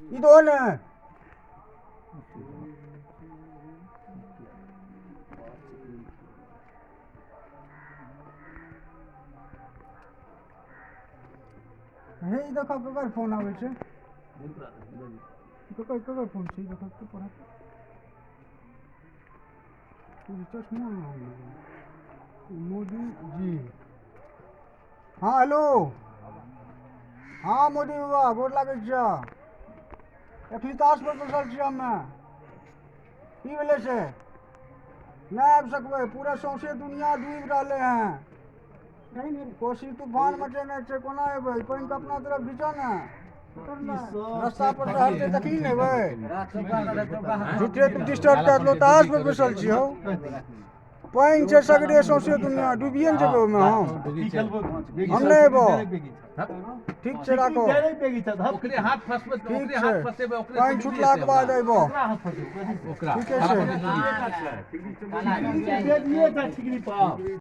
ई दो ने हे ई देखो ककर फोन आवे छे ककर फोन छे देखो तो पढ़ा चश्मा मोदी जी हाँ हेलो हाँ मोदी बाबा गोर लागै छियै एखनी ताश पर बैसल छियै हमे की भेलै से नहीं आबि सकबै पूरा सौंसे दुनिया डूबि रहलै हैं कोसी तूफान मचेने छै कोना एबै पानि के अपना तरफ घिचऽ ने रास्ता पर से हटते तखनी ने एबै झूठे तू डिस्टर्ब कए देलौ ताश पर बैसल छियौ पानि छै सगरे सौंसे दुनिया डूबिए ने जेबै ओहिमे हम नहीं एबौ ठीक छै राखो ठीक छै पानि छुटलाके बाद अयबौ ठीके छै